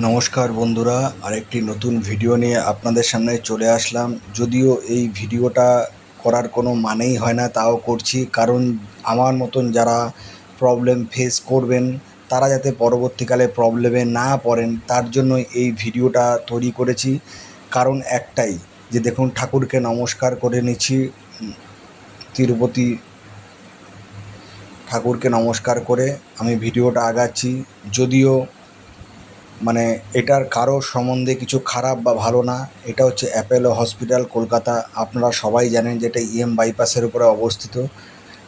নমস্কার বন্ধুরা, আরেকটি নতুন ভিডিও নিয়ে আপনাদের সামনে চলে আসলাম। যদিও এই ভিডিওটা করার কোনো মানেই হয় না, তাও করছি কারণ আমার মতন যারা প্রবলেম ফেস করবেন তারা যাতে পরবর্তীকালে প্রবলেমে না পড়েন তার জন্য এই ভিডিওটা তৈরি করেছি। কারণ একটাই, যে দেখুন ঠাকুরকে নমস্কার করে নিচ্ছি, তিরুপতি ঠাকুরকে নমস্কার করে আমি ভিডিওটা আগাচ্ছি। যদিও এটার কারো সম্বন্ধে কিছু খারাপ বা ভালো না। এটা হচ্ছে অ্যাপোলো হসপিটাল, কলকাতা। আপনারা সবাই জানেন যে এটা বাইপাসের উপরে অবস্থিত।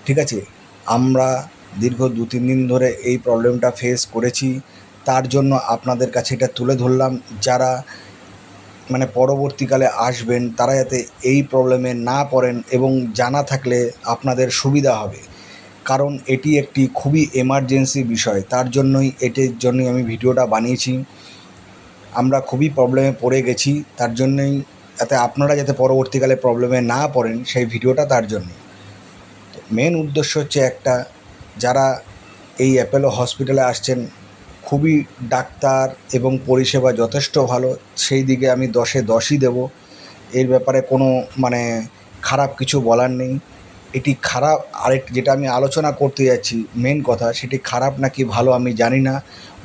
ঠিক আছে, আমরা দীর্ঘ 2-3 দিন ধরে এই প্রবলেমটা ফেস করেছি, তার জন্য আপনাদের কাছে এটা তুলে ধরলাম। যারা পরবর্তীকালে আসবেন তারা যাতে এই প্রবলেমে না পড়েন, এবং জানা থাকলে আপনাদের সুবিধা হবে। কারণ এটি একটি খুবই এমার্জেন্সি বিষয়, তার এটির জন্যই আমি ভিডিওটা বানিয়েছি। আমরা খুবই প্রবলেমে পড়ে গেছি, তার জন্যই যাতে আপনারা যাতে পরবর্তীকালে প্রবলেমে না পড়েন সেই ভিডিওটা তার জন্যে। মেন উদ্দেশ্য হচ্ছে একটা, যারা এই অ্যাপোলো হসপিটালে আসছেন, খুবই ডাক্তার এবং পরিষেবা যথেষ্ট ভালো, সেই দিকে আমি 10-এ 10ই দেবো। এর ব্যাপারে কোনো খারাপ কিছু বলার নেই। এটি খারাপ, আরেক যেটা আমি আলোচনা করতে যাচ্ছি মেন কথা, সেটি খারাপ নাকি ভালো আমি জানি না।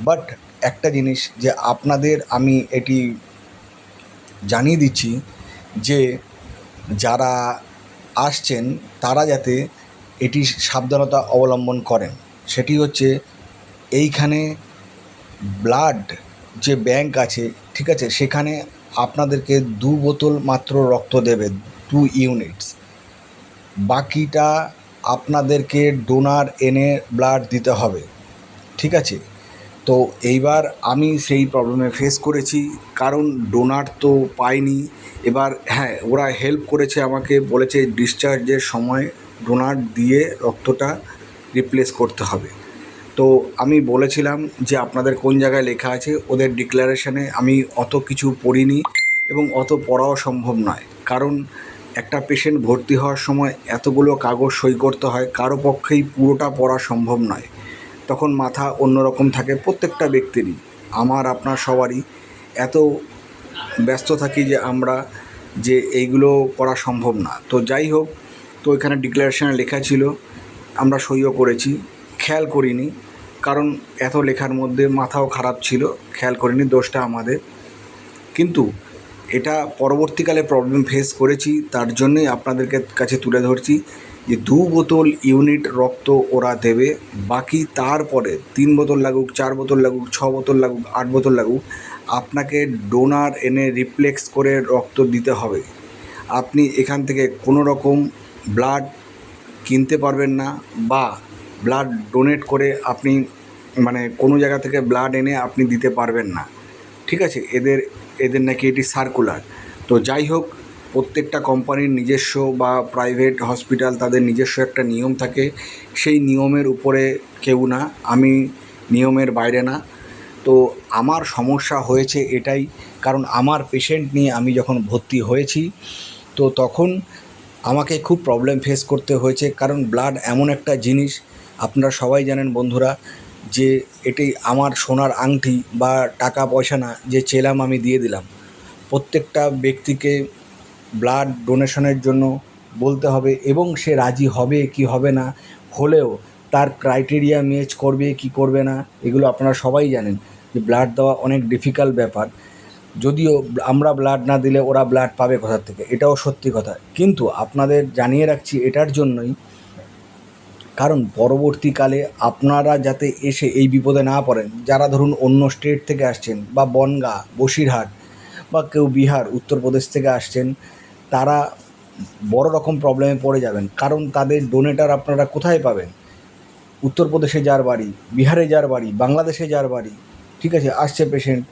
বাট একটা জিনিস যে আপনাদের আমি এটি জানিয়ে দিচ্ছি যে যারা আসছেন তারা যাতে এটি সাবধানতা অবলম্বন করেন। সেটি হচ্ছে, এইখানে ব্লাড যে ব্যাংক আছে, ঠিক আছে, সেখানে আপনাদেরকে 2 বোতল মাত্র রক্ত দেবে, 2 ইউনিটস। বাকিটা আপনাদেরকে ডোনার এনে ব্লাড দিতে হবে। ঠিক আছে, তো এইবার আমি সেই প্রবলেমে ফেস করেছি, কারণ ডোনার তো পাইনি। এবার হ্যাঁ, ওরা হেল্প করেছে, আমাকে বলেছে ডিসচার্জের সময় ডোনার দিয়ে রক্তটা রিপ্লেস করতে হবে। তো আমি বলেছিলাম যে আপনাদের কোন জায়গায় লেখা আছে, ওদের ডিক্লারেশনে আমি অত কিছু পড়িনি এবং অত পড়াও সম্ভব নয়। কারণ একটা পেশেন্ট ভর্তি হওয়ার সময় এতগুলো কাগজ সই করতে হয়, কারো পক্ষেই পুরোটা পড়া সম্ভব নয়। তখন মাথা অন্যরকম থাকে প্রত্যেকটা ব্যক্তিরই, আমার আপনার সবারই। এত ব্যস্ত থাকি যে আমরা যে এইগুলো করা সম্ভব না। তো যাই হোক, তো এখানে ডিক্লারেশনে লেখা ছিল, আমরা সইও করেছি, খেয়াল করিনি, কারণ এত লেখার মধ্যে মাথাও খারাপ ছিল, খেয়াল করিনি, দোষটা আমাদের। কিন্তু এটা পরবর্তীকালে প্রবলেম ফেস করেছি, তার জন্যই আপনাদের কাছে তুলে ধরছি যে 2 বোতল ইউনিট রক্ত ওরা দেবে। বাকি তারপরে 3 বোতল লাগুক, 4 বোতল লাগুক, 6 বোতল লাগুক, 8 বোতল লাগুক, আপনাকে ডোনার এনে রিপ্লেক্স করে রক্ত দিতে হবে। আপনি এখান থেকে কোনো রকম ব্লাড কিনতে পারবেন না, বা ব্লাড ডোনেট করে আপনি কোনো জায়গা থেকে ব্লাড এনে আপনি দিতে পারবেন না। ঠিক আছে, এদের এদের নাকি এটি সার্কুলার। তো যাই হোক, প্রত্যেকটা কোম্পানির নিজস্ব বা প্রাইভেট হসপিটাল তাদের নিজস্ব একটা নিয়ম থাকে, সেই নিয়মের উপরে কেউ না, আমি নিয়মের বাইরে না। তো আমার সমস্যা হয়েছে এটাই, কারণ আমার পেশেন্ট নিয়ে আমি যখন ভর্তি হয়েছি, তো তখন আমাকে খুব প্রবলেম ফেস করতে হয়েছে। কারণ ব্লাড এমন একটা জিনিস, আপনারা সবাই জানেন বন্ধুরা, যে এটি আমার সোনার আংটি বা টাকা পয়সা না যে চেলাম আমি দিয়ে দিলাম। প্রত্যেকটা ব্যক্তিকে ব্লাড ডোনেশনের জন্য বলতে হবে, এবং সে রাজি হবে কি হবে না, হলেও তার ক্রাইটেরিয়া ম্যাচ করবে কি করবে না, এগুলো আপনারা সবাই জানেন যে ব্লাড দেওয়া অনেক ডিফিকাল্ট ব্যাপার। যদিও আমরা ব্লাড না দিলে ওরা ব্লাড পাবে কোথা থেকে, এটাও সত্যি কথা। কিন্তু আপনাদের জানিয়ে রাখছি এটার জন্যই, কারণ পরবর্তীকালে আপনারা যাতে এসে এই বিপদে না পড়েন, যারা ধরুন অন্য স্টেট থেকে আসছেন, বা বনগাঁ, বসিরহাট, বা কেউ বিহার, উত্তরপ্রদেশ থেকে আসছেন, তারা বড় রকম প্রবলেমে পড়ে যাবেন। কারণ তাদের ডোনেটার আপনারা কোথায় পাবেন? উত্তরপ্রদেশে যার বাড়ি, বিহারে যার বাড়ি, বাংলাদেশে যার বাড়ি, ঠিক আছে, আসছে পেশেন্ট,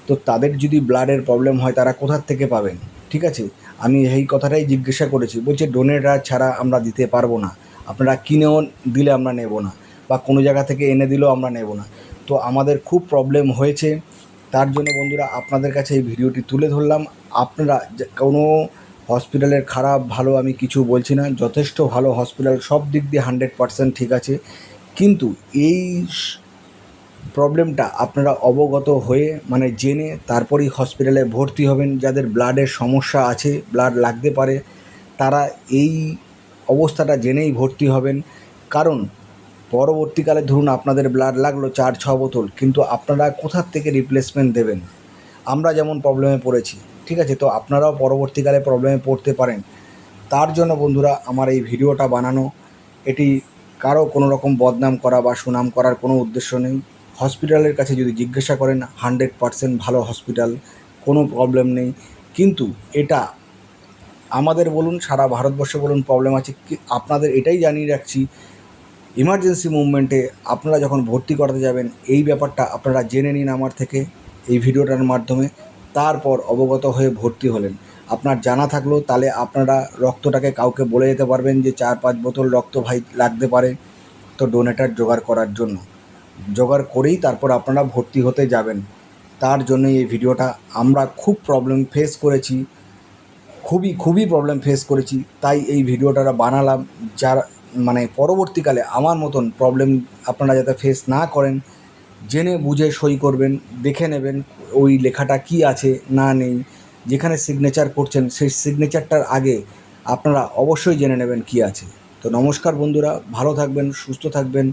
তো তাদের যদি ব্লাডের প্রবলেম হয় তারা কোথার থেকে পাবেন? ঠিক আছে, আমি এই কথাটাই জিজ্ঞাসা করেছি, বলছে ডোনেটার ছাড়া আমরা দিতে পারবো না, আপনারা কিনেও দিলে আমরা নেব না, বা কোনো জায়গা থেকে এনে দিলেও আমরা নেব না। তো আমাদের খুব প্রবলেম হয়েছে, তার জন্য বন্ধুরা আপনাদের কাছে এই ভিডিওটি তুলে ধরলাম। আপনারা কোনো হসপিটালের খারাপ ভালো আমি কিছু বলছি না, যথেষ্ট ভালো হসপিটাল, সব দিক দিয়ে 100% ঠিক আছে। কিন্তু এই প্রবলেমটা আপনারা অবগত হয়ে মানে জেনে তারপরেই হসপিটালে ভর্তি হবেন। যাদের ব্লাডের সমস্যা আছে, ব্লাড লাগতে পারে, তারা এই অবস্থাটা জেনেই ভর্তি হবেন। কারণ পরবর্তীকালে ধরুন আপনাদের ব্লাড লাগলো 4-6 বোতল, কিন্তু আপনারা কোথার থেকে রিপ্লেসমেন্ট দেবেন? আমরা যেমন প্রবলেমে পড়েছি, ঠিক আছে, তো আপনারাও পরবর্তীকালে প্রবলেমে পড়তে পারেন। তার জন্য বন্ধুরা আমার এই ভিডিওটা বানানো। এটি কারো কোনো রকম বদনাম করা বা সুনাম করার কোনো উদ্দেশ্য নেই। হসপিটালের কাছে যদি জিজ্ঞাসা করেন 100% ভালো হসপিটাল, কোনো প্রবলেম নেই। কিন্তু এটা আমাদের বলুন, সারা ভারতবর্ষে বলুন, প্রবলেম আছে কি আপনাদের এটাই জানিয়ে রাখছি, ইমার্জেন্সি মুভমেন্টে আপনারা যখন ভর্তি করাতে যাবেন এই ব্যাপারটা আপনারা জেনে নিন আমার থেকে এই ভিডিওটার মাধ্যমে। তারপর অবগত হয়ে ভর্তি হলেন। আপনার জানা থাকলো তাহলে আপনারা রক্তটাকে কাউকে বলে যেতে পারবেন যে 4-5 বোতল রক্ত ভাই লাগতে পারে, তো ডোনেটার জোগাড় করার জন্য জোগাড় করেই তারপর আপনারা ভর্তি হতে যাবেন। তার জন্যই এই ভিডিওটা। আমরা খুব প্রবলেম ফেস করেছি, খুবই প্রবলেম ফেস করেছি, তাই এই ভিডিওটা বানালাম। যার মানে পরবর্তীকালে আমার মতন প্রবলেম আপনারা যাতে ফেস না করেন, জেনে বুঝে সই করবেন, দেখে নেবেন ওই লেখাটা কি আছে না নেই। যেখানে সিগনেচার করছেন সেই সিগনেচারটার আগে আপনারা অবশ্যই জেনে নেবেন কি আছে। তো নমস্কার বন্ধুরা, ভালো থাকবেন, সুস্থ থাকবেন।